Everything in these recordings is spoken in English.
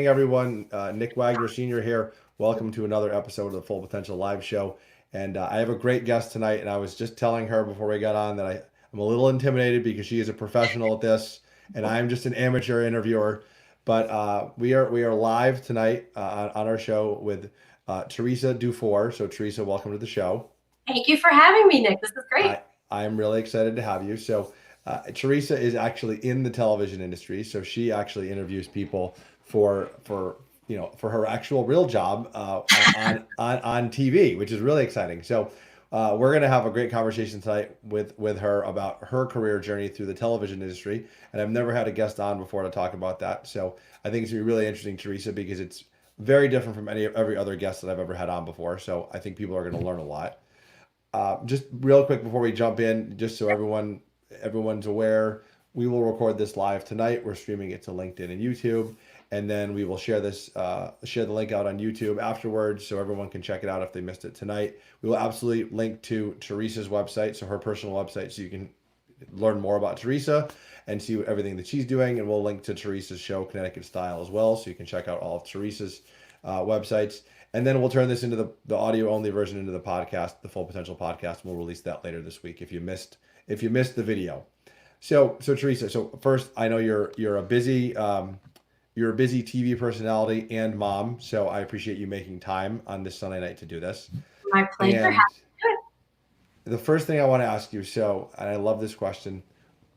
everyone. Nick Wagner Sr. here. Welcome to another episode of the Full Potential Live Show. And I have a great guest tonight. And I was just telling her before we got on that I'm a little intimidated because she is a professional at this, and I'm just an amateur interviewer. But we are live tonight on our show with Teresa Dufour. So Teresa, welcome to the show. Thank you for having me, Nick. This is great. I am really excited to have you. So Teresa is actually in the television industry, so she actually interviews people for her actual real job on TV, which is really exciting. So we're going to have a great conversation tonight with her about her career journey through the television industry, and I've never had a guest on before to talk about that. So I think it's going to be really interesting, Teresa, because it's very different from every other guest that I've ever had on before. So I think people are going to learn a lot. Just real quick before we jump in, just so everyone's aware, we will record this live tonight. We're streaming it to LinkedIn and YouTube, and then we will share the link out on YouTube afterwards, so everyone can check it out if they missed it tonight. We will absolutely link to Teresa's website, so her personal website, so you can learn more about Teresa and see everything that she's doing. And we'll link to Teresa's show, Connecticut Style, as well, so you can check out all of Teresa's websites. And then we'll turn this into the audio only version into the podcast, the Full Potential podcast. We'll release that later this week if you missed the video. So Teresa, so first, I know you're a busy TV personality and mom, so I appreciate you making time on this Sunday night to do this. My pleasure. And the first thing I want to ask you, and I love this question,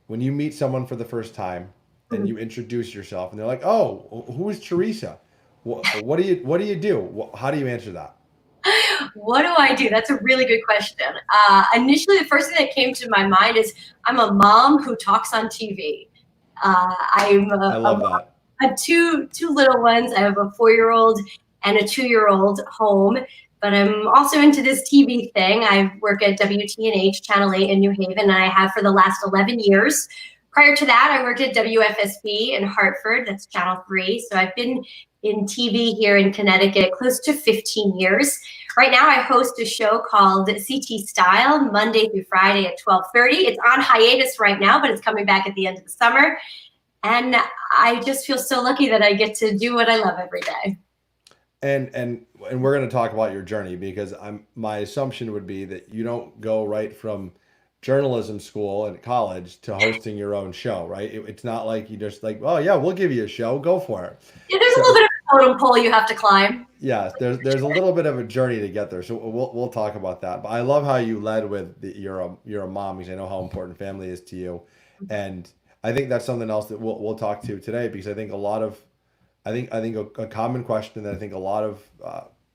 when you meet someone for the first time and you introduce yourself and they're like, "Oh, who is Teresa? What do you do? How do you answer that?" What do I do? That's a really good question. Initially, the first thing that came to my mind is I'm a mom who talks on TV. I love that. I have two little ones. I have a 4-year-old and a 2-year-old home, but I'm also into this TV thing. I work at WTNH Channel 8 in New Haven, and I have for the last 11 years. Prior to that, I worked at WFSB in Hartford. That's Channel 3. So I've been in TV here in Connecticut close to 15 years. Right now, I host a show called CT Style, Monday through Friday at 12:30. It's on hiatus right now, but it's coming back at the end of the summer. And I just feel so lucky that I get to do what I love every day. And we're going to talk about your journey, because my assumption would be that you don't go right from journalism school and college to hosting your own show, right? It's not like you just like, "Oh yeah, we'll give you a show, go for it." Yeah, there's a little bit of a totem pole you have to climb. Yes, there's a little bit of a journey to get there. So we'll talk about that. But I love how you led with you're a mom, because I know how important family is to you, and I think that's something else that we'll talk to today, because I think a common question that I think a lot of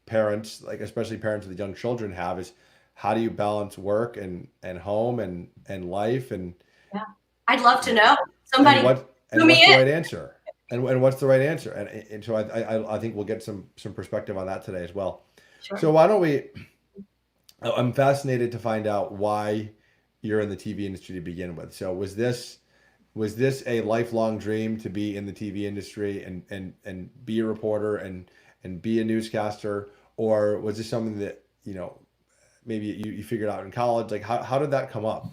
parents, like especially parents with young children, have is, how do you balance work and home and life? And yeah, I'd love to know. Somebody what's the right answer? And what's the right answer? And so I think we'll get some perspective on that today as well. Sure. So I'm fascinated to find out why you're in the TV industry to begin with. So was this a lifelong dream to be in the TV industry and be a reporter and be a newscaster, or was this something that maybe you figured out in college? Like how did that come up?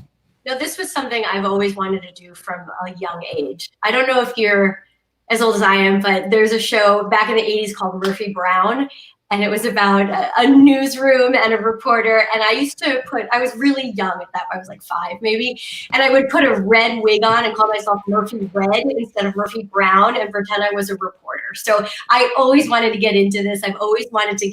No, this was something I've always wanted to do from a young age. I don't know if you're as old as I am, but there's a show back in the 80s called Murphy Brown, and it was about a newsroom and a reporter. And I was really young at that. I was like 5 maybe. And I would put a red wig on and call myself Murphy Red instead of Murphy Brown and pretend I was a reporter. So I always wanted to get into this. I've always wanted to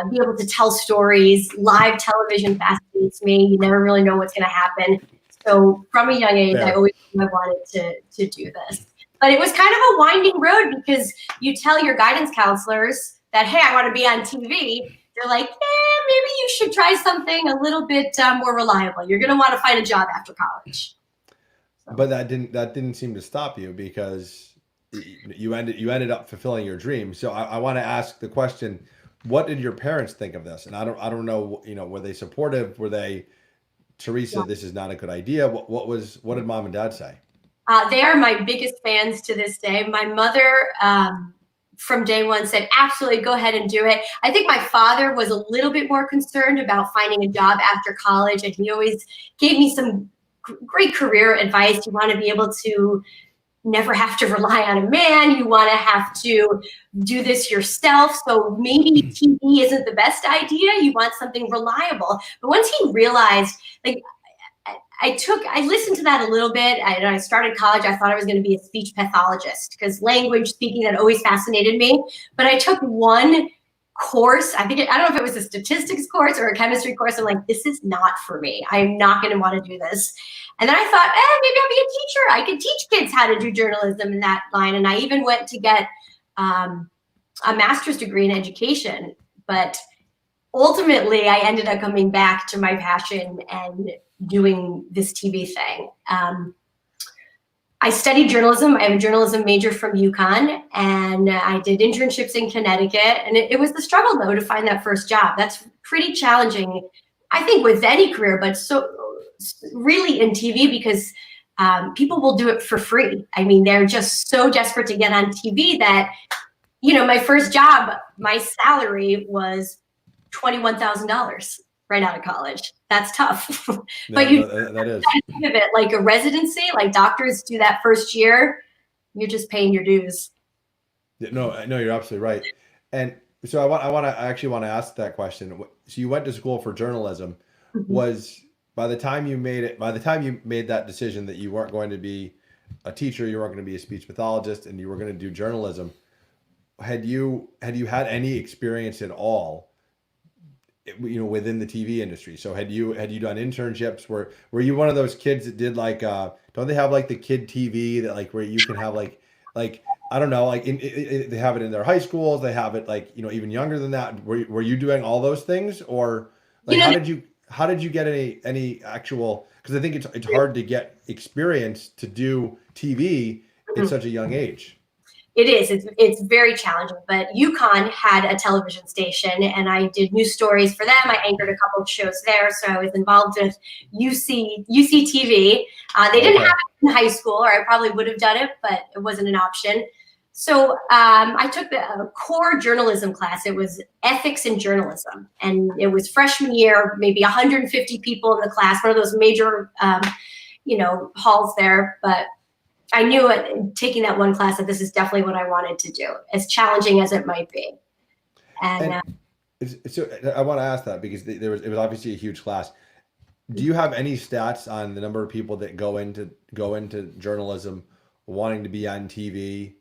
be able to tell stories. Live television fascinates me. You never really know what's going to happen. So from a young age, I always knew I wanted to do this. But it was kind of a winding road, because you tell your guidance counselors that, "Hey, I want to be on TV." They're like, maybe you should try something a little bit more reliable. You're going to want to find a job after college. So. But that didn't seem to stop you, because you ended up fulfilling your dream. So I want to ask the question: what did your parents think of this? And I don't know, were they supportive? Were they, "Teresa, this is not a good idea"? What did mom and dad say? They are my biggest fans to this day. My mother, from day one, said, "Absolutely, go ahead and do it." I think my father was a little bit more concerned about finding a job after college, and he always gave me some great career advice. You want to be able to never have to rely on a man. You want to have to do this yourself. So maybe TV isn't the best idea. You want something reliable. But once he realized, like, I listened to that a little bit. I started college. I thought I was going to be a speech pathologist because language speaking had always fascinated me. But I took one course. I don't know if it was a statistics course or a chemistry course. I'm like, this is not for me. I'm not going to want to do this. And then I thought, maybe I'll be a teacher. I could teach kids how to do journalism in that line. And I even went to get a master's degree in education. But ultimately, I ended up coming back to my passion and doing this TV thing. I studied journalism. I have a journalism major from UConn, and I did internships in Connecticut. And it was the struggle, though, to find that first job. That's pretty challenging, I think, with any career, but so really in TV, because people will do it for free. I mean, they're just so desperate to get on TV that, my first job, my salary was $21,000 right out of college. That's tough. But that is think of it like a residency, like doctors do that first year. You're just paying your dues. No, you're absolutely right. And so I actually want to ask that question. So you went to school for journalism. Mm-hmm. Was by the time you made that decision that you weren't going to be a teacher, you weren't going to be a speech pathologist, and you were going to do journalism, had you had any experience at all, within the TV industry? So had you done internships? Were you one of those kids that did like, don't they have like the kid TV that like where you can have like I don't know, like they have it in their high schools, they have it like, even younger than that. Were you doing all those things, or like how did you get any actual, because I think it's hard to get experience to do TV at such a young age. It is. It's very challenging. But UConn had a television station, and I did news stories for them. I anchored a couple of shows there, so I was involved with UC TV. They didn't have it in high school, or I probably would have done it, but it wasn't an option. So I took the core journalism class. It was ethics in journalism, and it was freshman year, maybe 150 people in the class, one of those major, halls there, but I knew taking that one class that this is definitely what I wanted to do, as challenging as it might be. And so I want to ask that because it was obviously a huge class. Do you have any stats on the number of people that go into journalism wanting to be on TV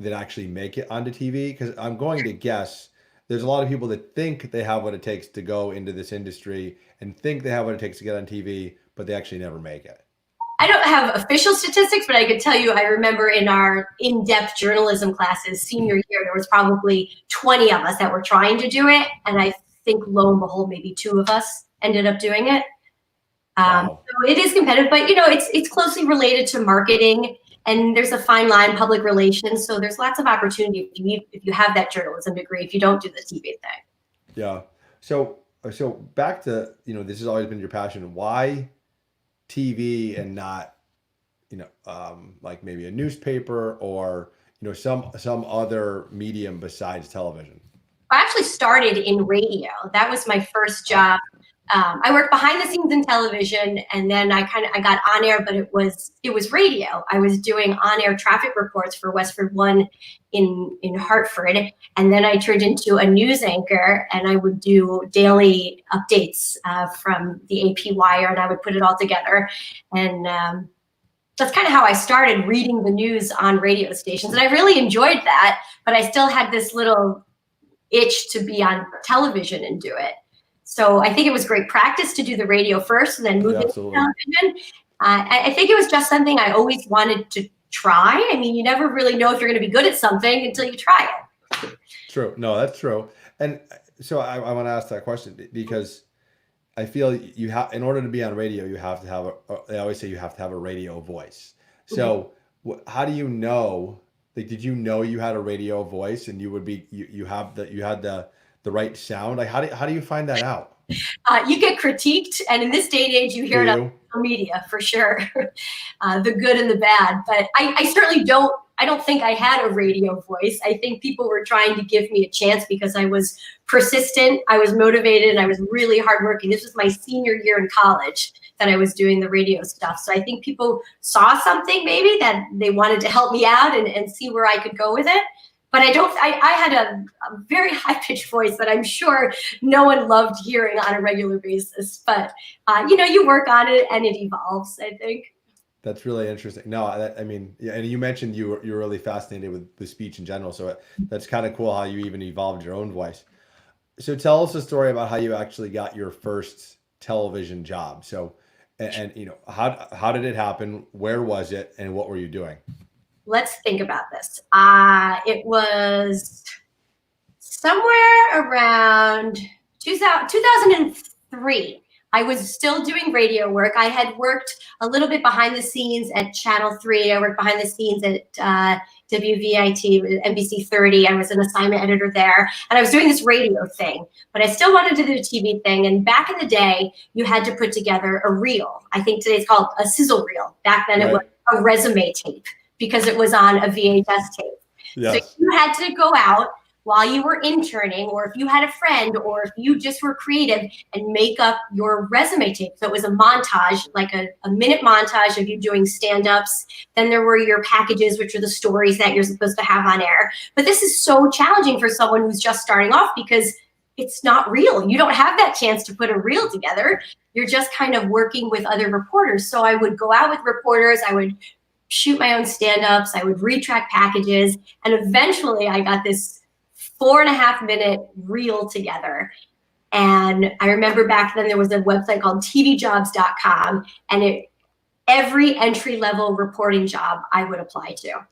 that actually make it onto TV? Because I'm going to guess there's a lot of people that think they have what it takes to go into this industry and think they have what it takes to get on TV, but they actually never make it. I don't have official statistics, but I could tell you, I remember in our in-depth journalism classes, senior year, there was probably 20 of us that were trying to do it. And I think lo and behold, maybe 2 of us ended up doing it. Wow. So it is competitive, but it's closely related to marketing, and there's a fine line, public relations. So there's lots of opportunity if you have that journalism degree, if you don't do the TV thing. Yeah. So back to, this has always been your passion. Why TV and not, like maybe a newspaper or, some other medium besides television? I actually started in radio. That was my first job. I worked behind the scenes in television, and then I got on air, but it was radio. I was doing on air traffic reports for Westford One in Hartford, and then I turned into a news anchor, and I would do daily updates from the AP Wire, and I would put it all together. And that's kind of how I started reading the news on radio stations, and I really enjoyed that. But I still had this little itch to be on television and do it. So I think it was great practice to do the radio first and then move into television. I think it was just something I always wanted to try. I mean, you never really know if you're going to be good at something until you try it. True. No, that's true. And so I want to ask that question because I feel in order to be on radio, you have to have they always say you have to have a radio voice. So how do you know, like, did you know you had a radio voice and you had the right sound? Like, how do you find that out? You get critiqued, and in this day and age, you hear it on social media for sure, the good and the bad. But I certainly don't. I don't think I had a radio voice. I think people were trying to give me a chance because I was persistent, I was motivated, and I was really hardworking. This was my senior year in college, that I was doing the radio stuff. So I think people saw something maybe that they wanted to help me out and see where I could go with it. But I had a very high-pitched voice that I'm sure no one loved hearing on a regular basis. But, you work on it and it evolves, I think. That's really interesting. No, I mean, yeah, and you mentioned you're really fascinated with speech in general. So that's kind of cool how you even evolved your own voice. So tell us a story about how you actually got your first television job. So, and how did it happen? Where was it? And what were you doing? Let's think about this. It was somewhere around 2003. I was still doing radio work. I had worked a little bit behind the scenes at Channel 3. I worked behind the scenes at WVIT, NBC 30. I was an assignment editor there. And I was doing this radio thing. But I still wanted to do the TV thing. And back in the day, you had to put together a reel. I think today it's called a sizzle reel. Back then, It was a resume tape because it was on a VHS tape. Yes. So you had to go out while you were interning, or if you had a friend, or if you just were creative, and make up your resume tape. So it was a montage, like a minute montage of you doing stand-ups. Then there were your packages, which are the stories that you're supposed to have on air. But this is so challenging for someone who's just starting off because it's not real. You don't have that chance to put a reel together. You're just kind of working with other reporters. So I would go out with reporters. I would shoot my own stand-ups. I would retrack packages. And eventually I got this 4.5-minute reel together. And I remember back then there was a website called tvjobs.com, and every entry-level reporting job I would apply to.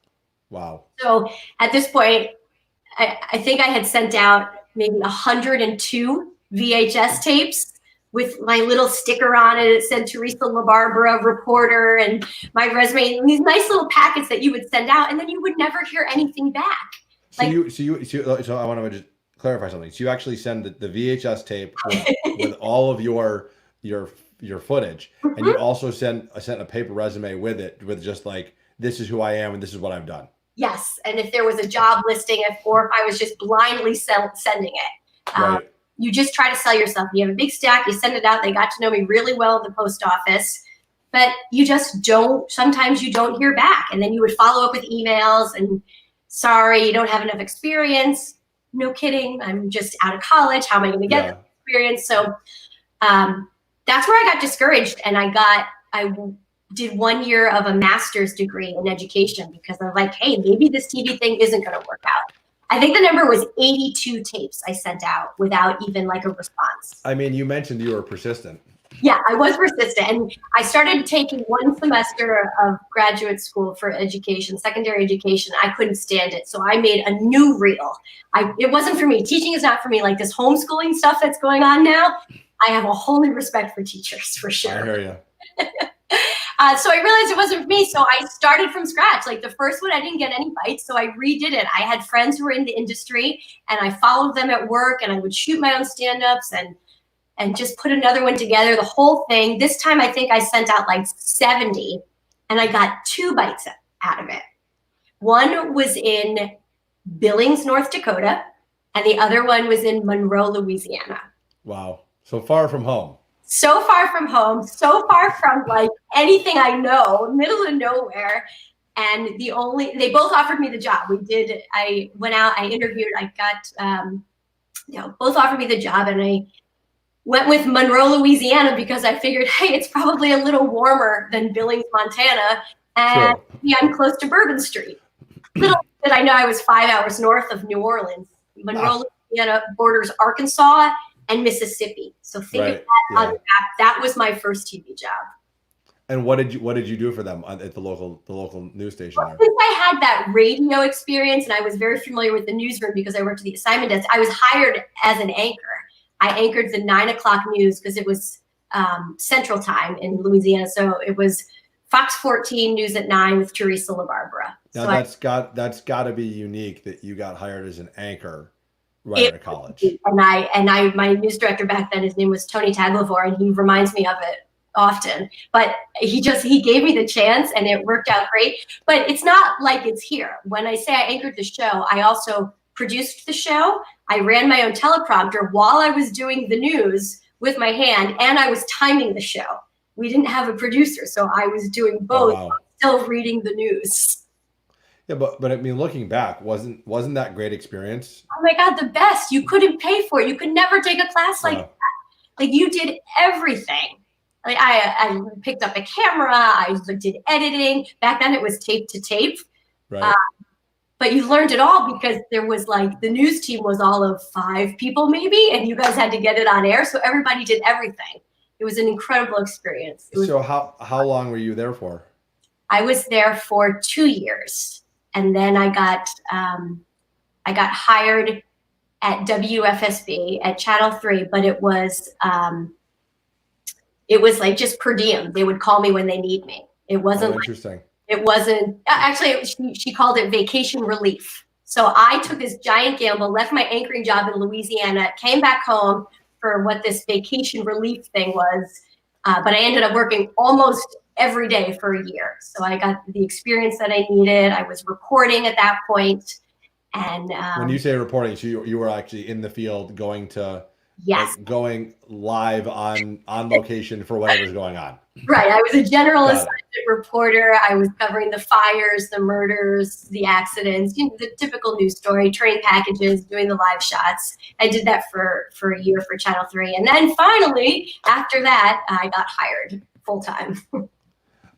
Wow. So at this point, I think I had sent out maybe 102 VHS tapes with my little sticker on it. It said Teresa LaBarbera, reporter, and my resume, and these nice little packets that you would send out, and then you would never hear anything back. So I want to just clarify something. So you actually send the VHS tape with all of your footage, and you also sent a paper resume with it, with just like, this is who I am and this is what I've done. Yes, and if there was a job listing, or if I was just blindly sending it, Right. You just try to sell yourself. You have a big stack, you send it out. They got to know me really well at the post office, but you just don't. Sometimes you don't hear back, and then you would follow up with emails and, sorry, you don't have enough experience. No kidding. I'm just out of college. How am I going to get the experience? So that's where I got discouraged. And I did 1 year of a master's degree in education because I was like, hey, maybe this TV thing isn't going to work out. I think the number was 82 tapes I sent out without even like a response. I mean, you mentioned you were persistent. Yeah, I was persistent. And I started taking 1 semester of graduate school for education, secondary education. I couldn't stand it. So I made a new reel. It wasn't for me. Teaching is not for me. Like this homeschooling stuff that's going on now, I have a holy respect for teachers, for sure. I hear you. So I realized it wasn't for me. So I started from scratch. Like the first one, I didn't get any bites. So I redid it. I had friends who were in the industry, and I followed them at work, and I would shoot my own stand-ups and just put another one together, the whole thing. This time, I think I sent out like 70, and I got 2 bites out of it. One was in Billings, North Dakota, and the other one was in Monroe, Louisiana. Wow. So far from home. So far from home, so far from like anything I know, middle of nowhere. And they both offered me the job. I went out, I interviewed, I got, both offered me the job, and I went with Monroe, Louisiana, because I figured, hey, it's probably a little warmer than Billings, Montana, and I'm close to Bourbon Street. Little did I know I was 5 hours north of New Orleans. Monroe, Louisiana borders Arkansas and Mississippi. So think of that on the map. That was my first TV job. And what did you do for them at the local news station there? Since I had that radio experience and I was very familiar with the newsroom because I worked at the assignment desk, I was hired as an anchor. I anchored the 9 o'clock news because it was Central Time in Louisiana. So it was Fox 14 News at 9 with Teresa LaBarbera. Now So that's got to be unique that you got hired as an anchor right out of college. And my news director back then, his name was Tony Tagliavore, and he reminds me of it often. But he gave me the chance, and it worked out great. But it's not like it's here. When I say I anchored the show, I also produced the show. I ran my own teleprompter while I was doing the news with my hand, and I was timing the show. we didn't have a producer, so I was doing Oh, both, wow. still reading the news. Yeah, but I mean, looking back, wasn't that great experience? Oh my God, the best. You couldn't pay for it. You could never take a class like Yeah, that. Like, you did everything. Like, I picked up a camera, I did editing. Back then it was tape to tape. Uh, right. but you learned it all because there was like, the news team was all of 5 people maybe, and you guys had to get it on air. So everybody did everything. It was an incredible experience. It was. So how long were you there for? I was there for 2 years, and then I got hired at WFSB at Channel 3, but it was like just per diem. They would call me when they need me. It Oh, wasn't interesting. it wasn't actually, she called it vacation relief. So I took this giant gamble, left my anchoring job in Louisiana, came back home for what this vacation relief thing was. But I ended up working almost every day for a year. So I got the experience that I needed. I was reporting at that point. And When you say reporting, so you were actually in the field going to yes, like going live on location for whatever's going on. right. I was a general Got assignment reporter. I was covering the fires, the murders, the accidents, the typical news story, train packages, doing the live shots. I did that for a year for Channel 3. And then finally, after that, I got hired full time.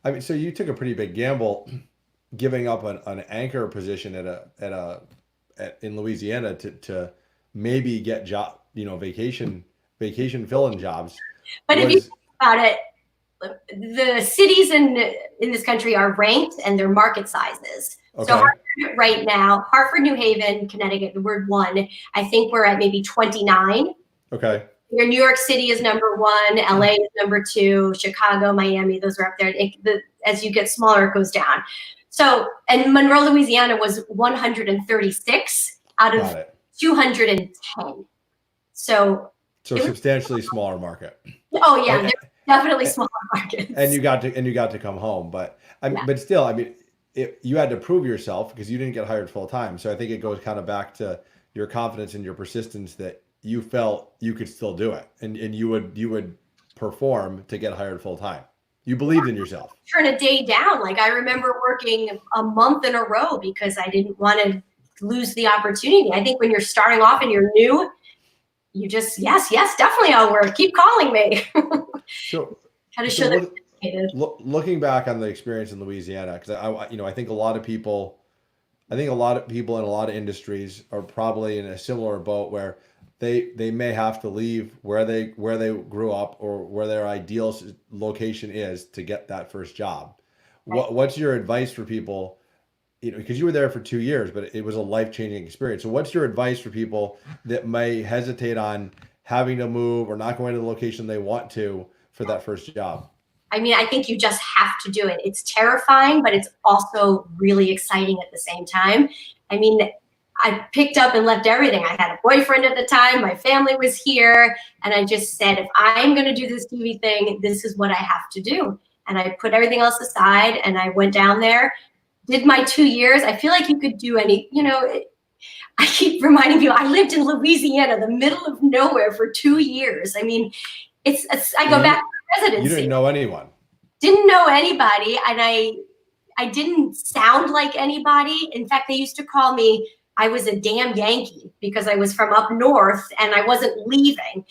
I mean, so you took a pretty big gamble giving up an anchor position in Louisiana to maybe get vacation fill-in jobs. But if you think about it, the cities in this country are ranked and their market sizes. Okay. So Hartford right now, Hartford, New Haven, Connecticut, we're 1. I think we're at maybe 29. Okay. New York City is number 1, LA is number 2, Chicago, Miami, those are up there. As you get smaller, it goes down. So, and Monroe, Louisiana was 136 out Got of it. 210. So Substantially smaller market. oh yeah, And, there's definitely smaller markets. and you got to come home, but Yeah. but still, I mean, you had to prove yourself because you didn't get hired full time. So I think it goes kind of back to your confidence and your persistence that you felt you could still do it, and you would perform to get hired full time. You believed in yourself. Turn a day down. Like, I remember working a month in a row because I didn't want to lose the opportunity. I think when you're starting off and you're new, you just, yes, definitely I'll work. Keep calling me. So, How to show that you're dedicated. looking back on the experience in Louisiana, because I think a lot of people in a lot of industries are probably in a similar boat where they may have to leave where they grew up or where their ideal location is to get that first job. Right. What's your advice for people? Because you were there for 2 years, but it was a life-changing experience. So what's your advice for people that may hesitate on having to move or not going to the location they want to for that first job? I mean, I think you just have to do it. It's terrifying, but it's also really exciting at the same time. I mean, I picked up and left everything. I had a boyfriend at the time. My family was here. And I just said, if I'm going to do this TV thing, this is what I have to do. And I put everything else aside and I went down there, did my 2 years. I feel like you could do any, I keep reminding people, I lived in Louisiana, the middle of nowhere for 2 years. I mean, I go back to residency. You didn't know anyone. Didn't know anybody. And I didn't sound like anybody. In fact, they used to call me, I was a damn Yankee because I was from up north and I wasn't leaving.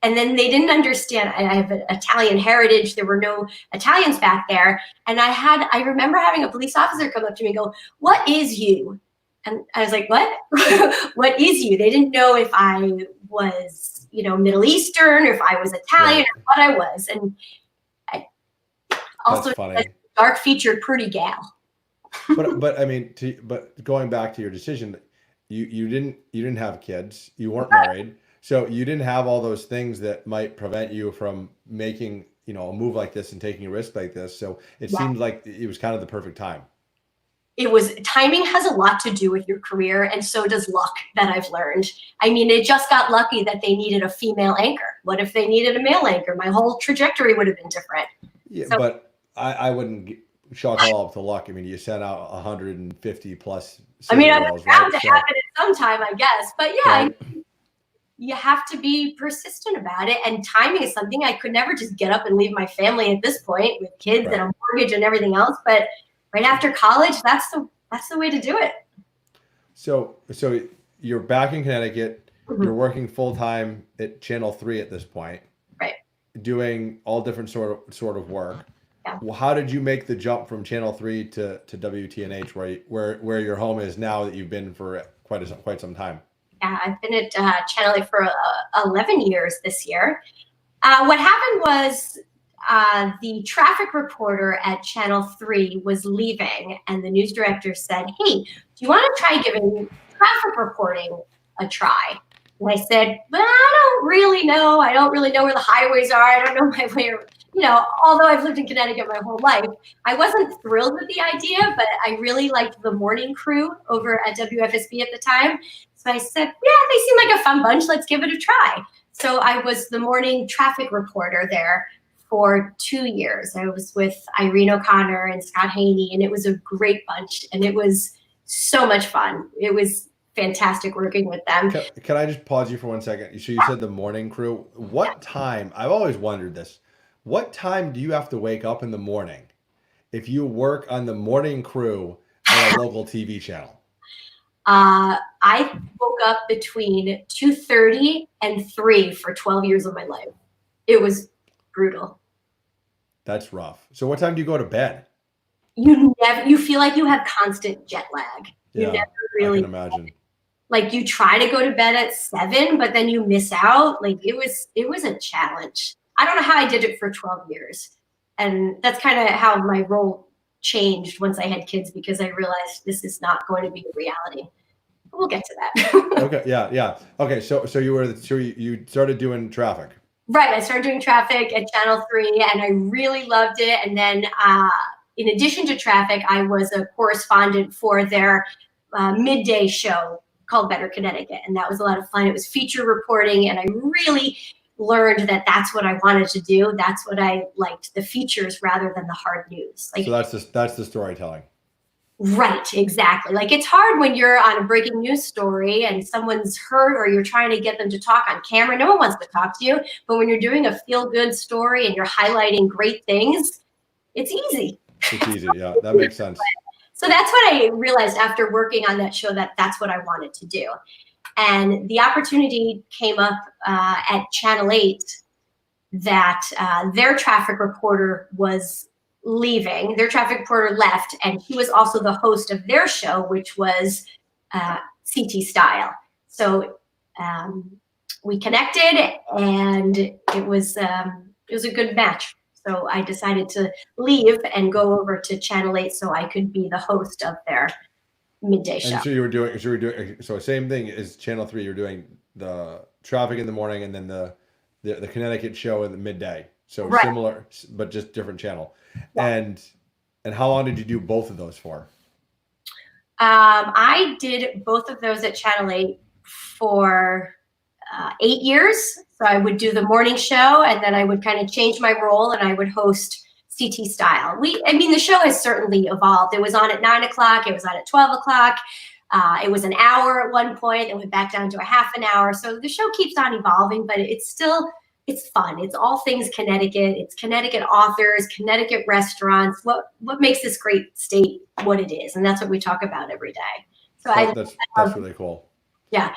And then they didn't understand. I have an Italian heritage. There were no Italians back there. And I remember having a police officer come up to me and go, "What is you?" And I was like, "What? What is you?" They didn't know if I was, Middle Eastern or if I was Italian or what I was. And I also a dark featured pretty gal. But I mean, but going back to your decision, you didn't have kids, you weren't married, so you didn't have all those things that might prevent you from making a move like this and taking a risk like this. So it seemed like it was kind of the perfect time. Timing has a lot to do with your career, and so does luck, that I've learned. I mean, it just got lucky that they needed a female anchor. What if they needed a male anchor? My whole trajectory would have been different. Yeah, so, but I wouldn't chalk all up to luck. I mean, you sent out 150 plus. I mean, I'm bound to happen at some time, I guess. But yeah, right. you have to be persistent about it. And timing is something I could never just get up and leave my family at this point with kids and a mortgage and everything else. But right after college, that's the way to do it. So you're back in Connecticut. Mm-hmm. You're working full time at Channel 3 at this point. Right. Doing all different sort of work. Yeah. Well, how did you make the jump from Channel 3 to WTNH, where your home is now that you've been for quite some time? Yeah, I've been at Channel 8 for 11 years this year. What happened was the traffic reporter at Channel 3 was leaving, and the news director said, "Hey, do you want to try giving traffic reporting a try?" And I said, "But I don't really know. I don't really know where the highways are. I don't know my way. Although I've lived in Connecticut my whole life, I wasn't thrilled with the idea, but I really liked the morning crew over at WFSB at the time. So I said, yeah, they seem like a fun bunch. Let's give it a try." So I was the morning traffic reporter there for 2 years. I was with Irene O'Connor and Scott Haney, and it was a great bunch, and it was so much fun. It was fantastic working with them. Can I just pause you for 1 second? So you said the morning crew. What time? I've always wondered this. What time do you have to wake up in the morning if you work on the morning crew on a local TV channel? I woke up between 2:30 and 3 for 12 years of my life. It was brutal. That's rough. So what time do you go to bed? You feel like you have constant jet lag. You never really I can imagine. Like you try to go to bed at 7, but then you miss out. Like it was a challenge. I don't know how I did it for 12 years. And that's kind of how my role changed once I had kids, because I realized this is not going to be a reality. But we'll get to that. Okay. Yeah. Okay. So you started doing traffic. Right. I started doing traffic at Channel 3, and I really loved it. And then in addition to traffic, I was a correspondent for their midday show called Better Connecticut. And that was a lot of fun. It was feature reporting, and I really learned that that's what I wanted to do. That's what I liked, the features rather than the hard news. So that's the storytelling. Right, exactly. Like it's hard when you're on a breaking news story and someone's hurt, or you're trying to get them to talk on camera. No one wants to talk to you. But when you're doing a feel-good story and you're highlighting great things, it's easy. It's easy. Yeah, that makes sense. So that's what I realized after working on that show, that's what I wanted to do. And the opportunity came up at Channel 8 that their traffic reporter was leaving. Their traffic reporter left, and he was also the host of their show, which was CT Style. So we connected, and it was a good match. So I decided to leave and go over to Channel 8 so I could be the host of their midday show. And so you were doing same thing as Channel 3. You're doing the traffic in the morning, and then the Connecticut show in the midday. So right. Similar, but just different channel. Yeah. And how long did you do both of those for? I did both of those at Channel 8 for 8 years. So I would do the morning show, and then I would kind of change my role, and I would host CT Style. The show has certainly evolved. It was on at 9 o'clock. It was on at 12 o'clock. It was an hour at one point. It went back down to a half an hour. So the show keeps on evolving, but it's fun. It's all things Connecticut. It's Connecticut authors, Connecticut restaurants. What makes this great state what it is, and that's what we talk about every day. So that's really cool. Yeah.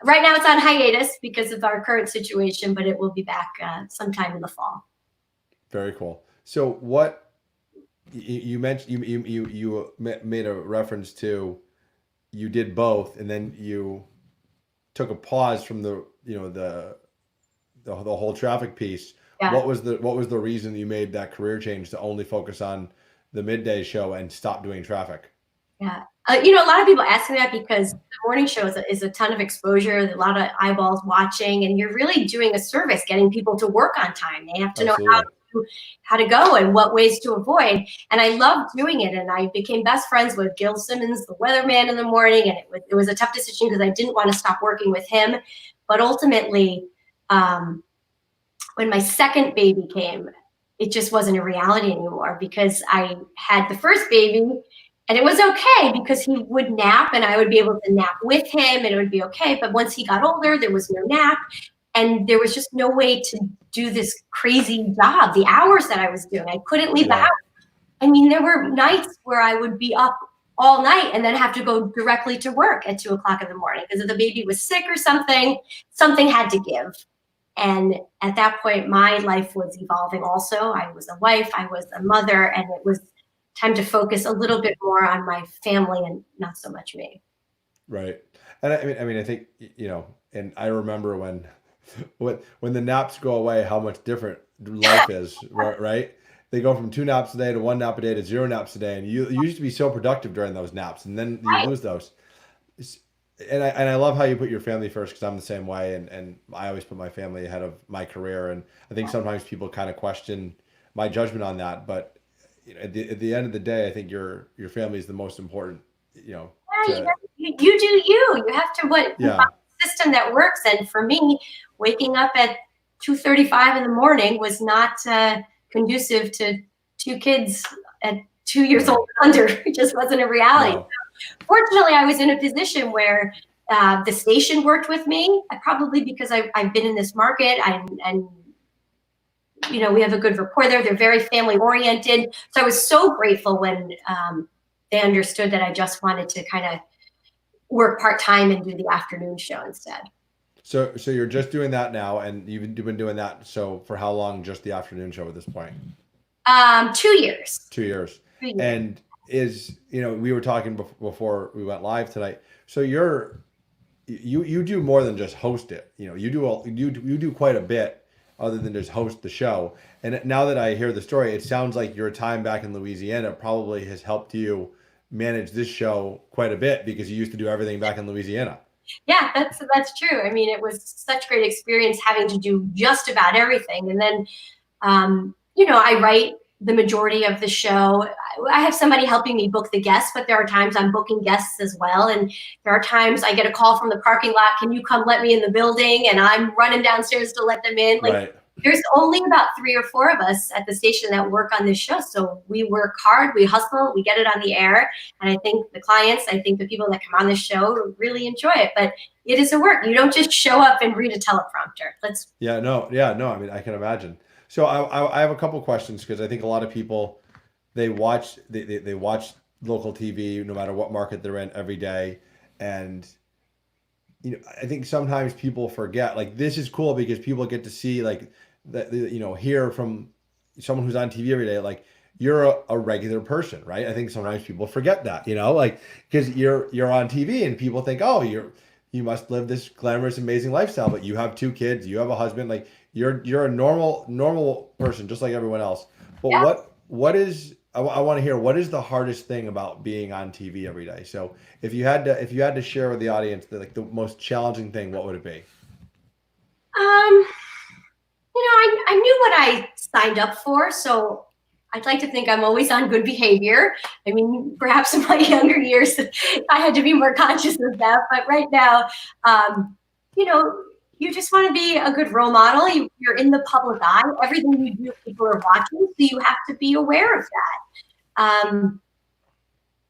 Right now it's on hiatus because of our current situation, but it will be back sometime in the fall. Very cool. So what you mentioned, you made a reference to, you did both, and then you took a pause from the whole traffic piece. Yeah. What was the reason you made that career change to only focus on the midday show and stop doing traffic? Yeah. A lot of people ask me that because the morning show is a ton of exposure, a lot of eyeballs watching, and you're really doing a service getting people to work on time. They have to know how to go and what ways to avoid. And I loved doing it. And I became best friends with Gil Simmons, the weatherman in the morning. And it was a tough decision because I didn't want to stop working with him. But ultimately, when my second baby came, it just wasn't a reality anymore because I had the first baby And it was okay because he would nap and I would be able to nap with him and it would be okay. But once he got older, there was no nap and there was just no way to do this crazy job, the hours that I was doing. I couldn't leave the house. I mean, there were nights where I would be up all night and then have to go directly to work at 2 o'clock in the morning because if the baby was sick or something, something had to give. And at that point, my life was evolving also. I was a wife, I was a mother, and it was time to focus a little bit more on my family and not so much me. Right. And I think, and I remember when the naps go away, how much different life is, right? They go from 2 naps a day to 1 nap a day to 0 naps a day. And you used to be so productive during those naps and then you lose those. And I love how you put your family first because I'm the same way. And I always put my family ahead of my career. And I think sometimes people kind of question my judgment on that. But at the end of the day, I think your family is the most important, Yeah, you do you. You have to system that works. And for me, waking up at 2:35 in the morning was not conducive to 2 kids at 2 years old and under. It just wasn't a reality. No. Fortunately, I was in a position where the station worked with me, probably because I've been in this market and we have a good rapport there. They're very family oriented. So I was so grateful when they understood that I just wanted to kind of work part-time and do the afternoon show instead. So you're just doing that now, and you've been doing that. So for how long? Just the afternoon show at this point? 2 years. 2 years. And we were talking before we went live tonight. So you do more than just host it. You do quite a bit other than just host the show. And now that I hear the story, it sounds like your time back in Louisiana probably has helped you manage this show quite a bit because you used to do everything back in Louisiana. Yeah, that's true. I mean, it was such great experience having to do just about everything. And then, I write the majority of the show. I have somebody helping me book the guests, but there are times I'm booking guests as well. And there are times I get a call from the parking lot. Can you come let me in the building? And I'm running downstairs to let them in. Right. There's only about 3 or 4 of us at the station that work on this show. So we work hard, we hustle, we get it on the air. And I think the clients, the people that come on this show really enjoy it. But it is a work. You don't just show up and read a teleprompter. No. I mean, I can imagine. So I have a couple questions because I think a lot of people, they watch local TV no matter what market they're in every day. And I think sometimes people forget, like, this is cool because people get to see, like, hear from someone who's on TV every day, like, you're a regular person, right? I think sometimes people forget that, like, because you're on TV and people think, oh, you must live this glamorous, amazing lifestyle, but you have 2 kids, you have a husband, like, you're a normal person, just like everyone else. But Yeah. I want to hear, what is the hardest thing about being on TV every day? So if you had to share with the audience the most challenging thing, what would it be? I knew what I signed up for, so I'd like to think I'm always on good behavior. I mean, perhaps in my younger years, I had to be more conscious of that. But right now, you just want to be a good role model. You're in the public eye. Everything you do, people are watching, so you have to be aware of that.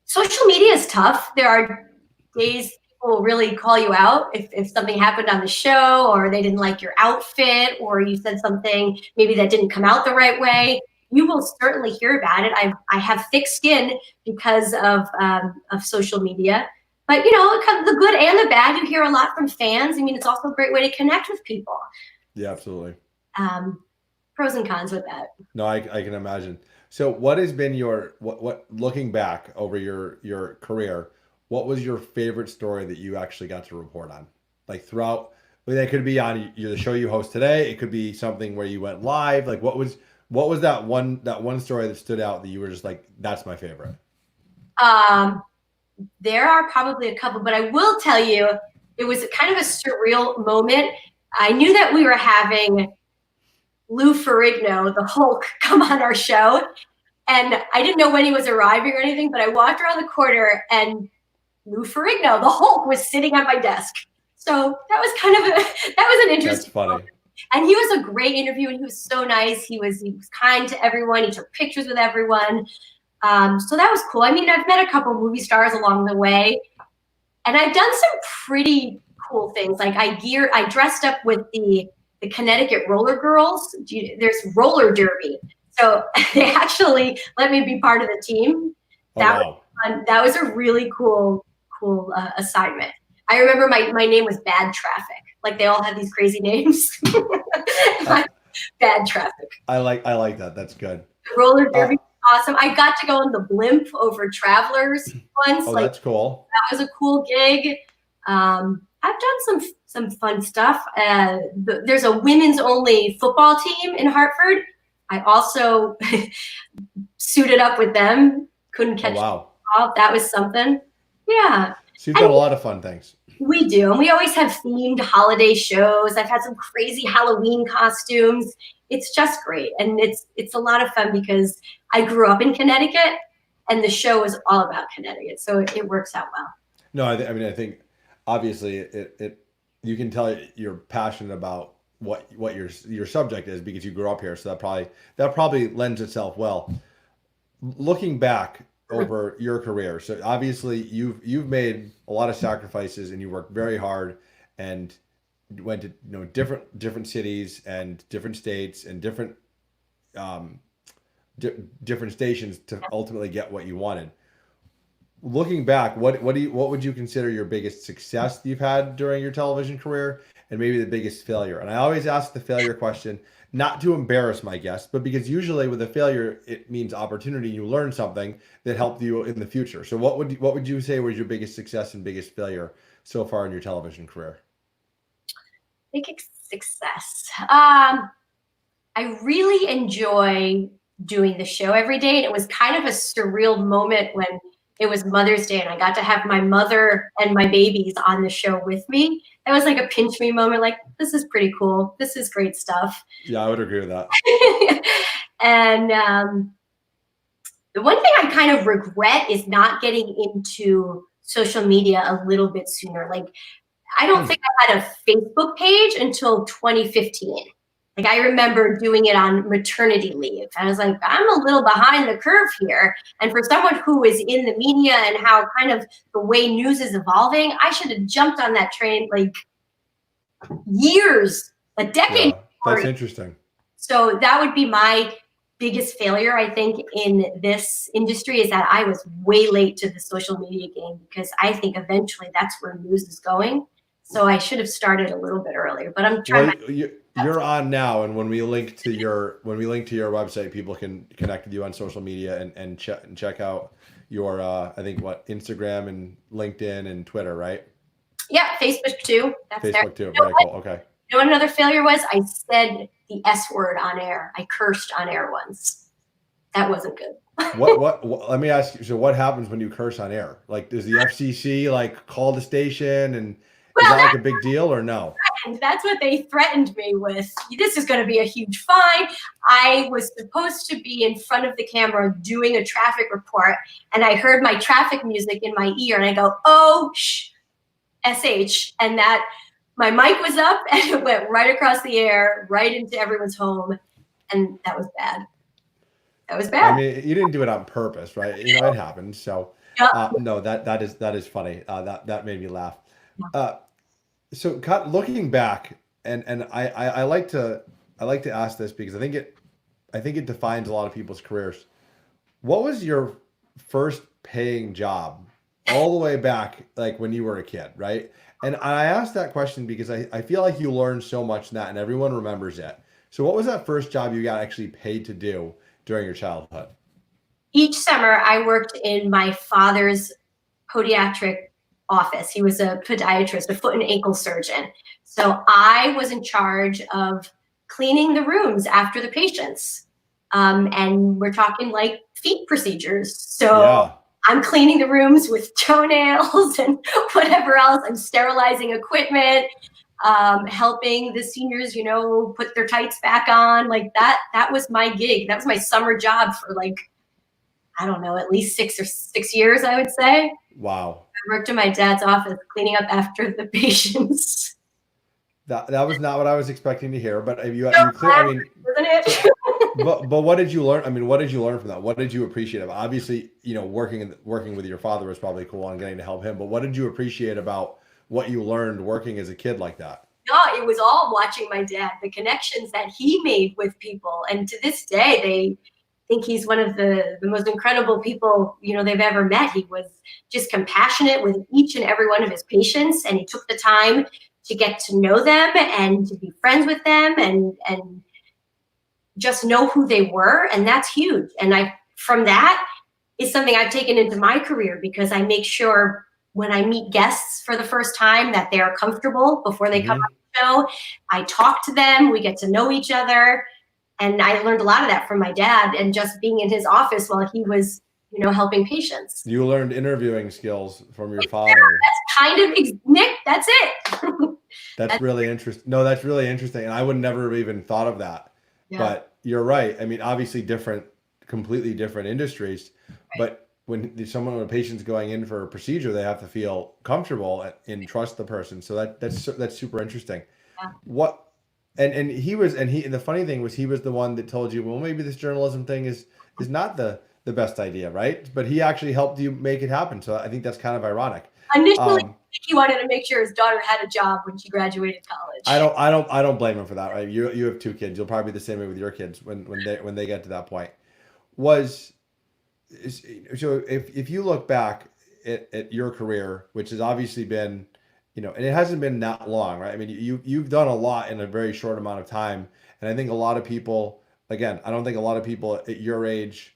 Social media is tough. There are days people will really call you out if something happened on the show or they didn't like your outfit or you said something maybe that didn't come out the right way. You will certainly hear about it. I have thick skin because of social media. But, the good and the bad, you hear a lot from fans. I mean, it's also a great way to connect with people. Yeah, absolutely. Pros and cons with that. No, I can imagine. So what has been what looking back over your career, what was your favorite story that you actually got to report on? Like throughout, that could be on the show you host today. It could be something where you went live. Like what was that one story that stood out that you were just like, that's my favorite? There are probably a couple, but I will tell you, it was kind of a surreal moment. I knew that we were having Lou Ferrigno, the Hulk, come on our show. And I didn't know when he was arriving or anything, but I walked around the corner and Lou Ferrigno, the Hulk, was sitting at my desk. So that was an interesting. That's funny. Moment. And he was a great interview and he was so nice. He was kind to everyone. He took pictures with everyone. So that was cool. I mean, I've met a couple movie stars along the way, and I've done some pretty cool things. Like I dressed up with the Connecticut Roller Girls. There's roller derby. So they actually let me be part of the team. Oh, That wow. was fun. That was a really cool assignment. I remember my name was Bad Traffic. Like they all had these crazy names. Bad Traffic. I like that. That's good. Roller derby was awesome. I got to go on the blimp over Travelers once. Oh, Like that's cool. that was a cool gig. I've done some fun stuff. There's a women's only football team in Hartford. I also suited up with them. Couldn't catch Oh, wow. the ball. That was something. Yeah. So you've done a lot of fun things. We do. And we always have themed holiday shows. I've had some crazy Halloween costumes. It's just great. And it's a lot of fun because I grew up in Connecticut and the show is all about Connecticut. So it works out well. No, I mean, I think obviously you can tell you're passionate about what your subject is because you grew up here. So that probably lends itself well. Looking back over your career, so obviously you've made a lot of sacrifices and you worked very hard and went to different cities and different states and different stations to ultimately get what you wanted. Looking back, what would you consider your biggest success you've had during your television career, and maybe the biggest failure? And I always ask the failure question, not to embarrass my guests, but because usually with a failure, it means opportunity. You learn something that helped you in the future. So what would you say was your biggest success and biggest failure so far in your television career? Biggest success. I really enjoy doing the show every day. And it was kind of a surreal moment when it was Mother's Day and I got to have my mother and my babies on the show with me. It was like a pinch me moment, like, this is pretty cool. This is great stuff. Yeah, I would agree with that. And the one thing I kind of regret is not getting into social media a little bit sooner. Like, I don't think I had a Facebook page until 2015. Like I remember doing it on maternity leave. I was like, I'm a little behind the curve here. And for someone who is in the media and how kind of the way news is evolving, I should have jumped on that train like a decade. Yeah, that's interesting. So that would be my biggest failure, I think, in this industry is that I was way late to the social media game because I think eventually that's where news is going. So I should have started a little bit earlier, but I'm trying. You're on now, and when we link to your website, people can connect with you on social media and check out your I think Instagram and LinkedIn and Twitter, right? Yeah, Facebook too. That's Facebook there. too. Very cool. Okay. You know what another failure was? I said the S word on air. I cursed on air once. That wasn't good. What let me ask you, so what happens when you curse on air? Like, does the FCC like call the station and is that like a big deal or no? And that's what they threatened me with. This is going to be a huge fine. I was supposed to be in front of the camera doing a traffic report, and I heard my traffic music in my ear, and I go, oh, SH, and that my mic was up, and it went right across the air, right into everyone's home, and that was bad. That was bad. I mean, you didn't do it on purpose, right? You know, it happened. So, no, that is funny. That made me laugh. So looking back, and I like to ask this because I think it defines a lot of people's careers. What was your first paying job all the way back, like when you were a kid, right? And I asked that question because I feel like you learned so much in that and everyone remembers it. So what was that first job you got actually paid to do during your childhood? Each summer I worked in my father's podiatric office. He was a podiatrist, a foot and ankle surgeon. So I was in charge of cleaning the rooms after the patients. And we're talking like feet procedures. So yeah. I'm cleaning the rooms with toenails and whatever else. I'm sterilizing equipment, helping the seniors, put their tights back on. Like that was my gig. That was my summer job for like, I don't know, at least 6 years, I would say. Wow. I worked in my dad's office cleaning up after the patients. That was not what I was expecting to hear, but I mean, isn't it? but what did you learn? I mean, what did you learn from that? What did you appreciate of it? Obviously, working with your father was probably cool and getting to help him. But what did you appreciate about what you learned working as a kid like that? No, it was all watching my dad, the connections that he made with people. And to this day, they think he's one of the most incredible people, they've ever met. He was just compassionate with each and every one of his patients, and he took the time to get to know them and to be friends with them and just know who they were. And that's huge. And from that is something I've taken into my career, because I make sure when I meet guests for the first time that they are comfortable before they come on the show. I talk to them, we get to know each other. And I learned a lot of that from my dad and just being in his office while he was, helping patients. You learned interviewing skills from your father. That's kind of, Nick, that's it. That's really interesting. No, that's really interesting. And I would never have even thought of that. Yeah. But you're right. I mean, obviously completely different industries, right. But when a patient's going in for a procedure, they have to feel comfortable and trust the person. So that's super interesting. Yeah. And the funny thing was, he was the one that told you, well, maybe this journalism thing is not the best idea, right? But he actually helped you make it happen. So I think that's kind of ironic. Initially, he wanted to make sure his daughter had a job when she graduated college. I don't blame him for that, right? You have 2 kids. You'll probably be the same way with your kids when they get to that point. So if you look back at your career, which has obviously been, and it hasn't been that long, right? I mean, you've done a lot in a very short amount of time. And I think a lot of people, again, I don't think a lot of people at your age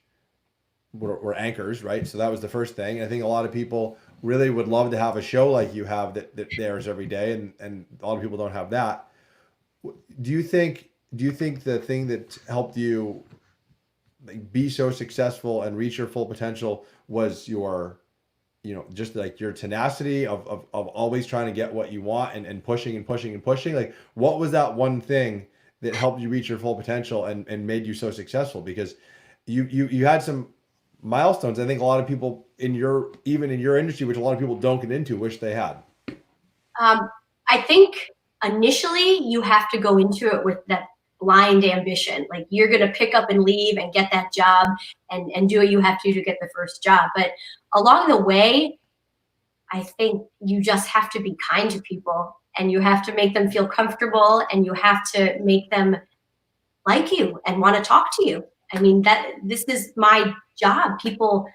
were anchors, right? So that was the first thing. I think a lot of people really would love to have a show like you have that airs every day, and a lot of people don't have that. Do you think the thing that helped you be so successful and reach your full potential was your, just like your tenacity of always trying to get what you want and pushing and pushing and pushing? Like, what was that one thing that helped you reach your full potential and made you so successful? Because you had some milestones I think a lot of people even in your industry, which a lot of people don't get into, wish they had. I think initially you have to go into it with that blind ambition. Like, you're going to pick up and leave and get that job and do what you have to get the first job. But along the way, I think you just have to be kind to people, and you have to make them feel comfortable, and you have to make them like you and want to talk to you. I mean, this is my job. People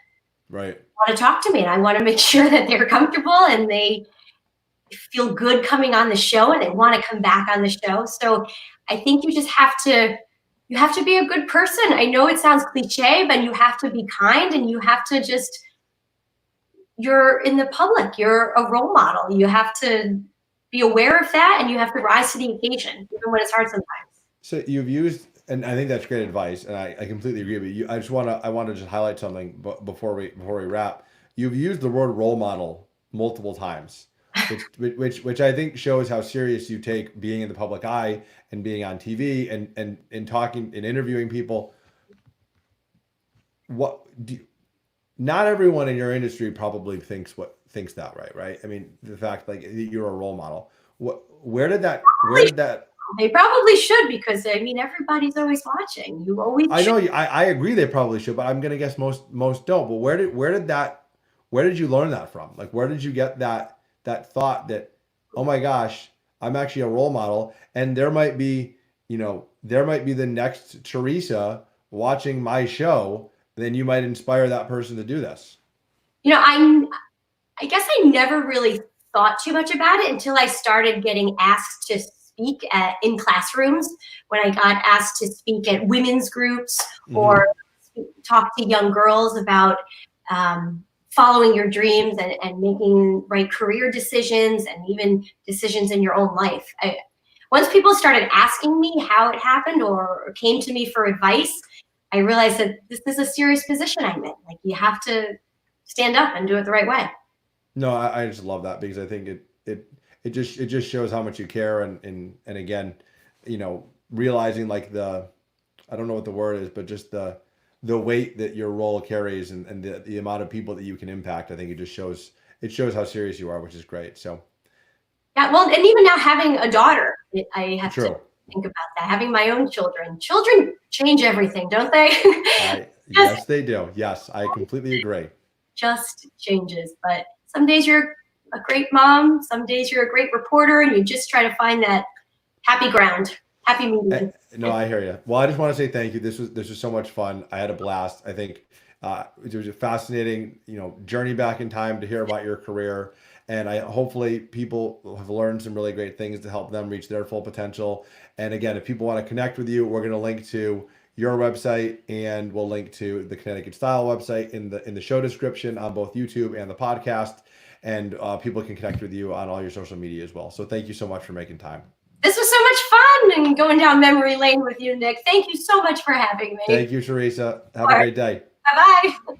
want to talk to me, and I want to make sure that they're comfortable and they feel good coming on the show and they want to come back on the show. So I think you just have to be a good person. I know it sounds cliche, but you have to be kind, and you have to you're in the public, you're a role model. You have to be aware of that, and you have to rise to the occasion, even when it's hard sometimes. So you've used, and I think that's great advice, and I completely agree with you. I want to just highlight something before we wrap. You've used the word role model multiple times, which I think shows how serious you take being in the public eye and being on TV and talking and interviewing people. Not everyone in your industry probably thinks that, right? I mean, the fact like you're a role model. Where did that? They probably should, because I mean, everybody's always watching. You always. I know. I agree. They probably should, but I'm gonna guess most don't. But where did you learn that from? Like, where did you get that thought that, oh my gosh, I'm actually a role model, and there might be the next Teresa watching my show, then you might inspire that person to do this. I guess I never really thought too much about it until I started getting asked to speak in classrooms, when I got asked to speak at women's groups or talk to young girls about following your dreams and making right career decisions and even decisions in your own life. Once people started asking me how it happened or came to me for advice, I realized that this is a serious position I'm in. Like, you have to stand up and do it the right way. No, I just love that, because I think it just shows how much you care, and again, realizing like I don't know what the word is, but just the weight that your role carries and the amount of people that you can impact. I think it shows how serious you are, which is great. So yeah, well, and even now having a daughter, I have to think about that. Having my own children. Children change everything, don't they? Yes, they do. Yes, I completely agree. Just changes. But some days you're a great mom. Some days you're a great reporter, and you just try to find that happy ground, happy medium. No, I hear you. Well, I just want to say thank you. This was so much fun. I had a blast. I think it was a fascinating, journey back in time to hear about your career. And hopefully people have learned some really great things to help them reach their full potential. And again, if people want to connect with you, we're going to link to your website, and we'll link to the Connecticut Style website in the show description on both YouTube and the podcast. And people can connect with you on all your social media as well. So thank you so much for making time. This was so much fun and going down memory lane with you, Nick. Thank you so much for having me. Thank you, Teresa. Have a great day. Bye-bye.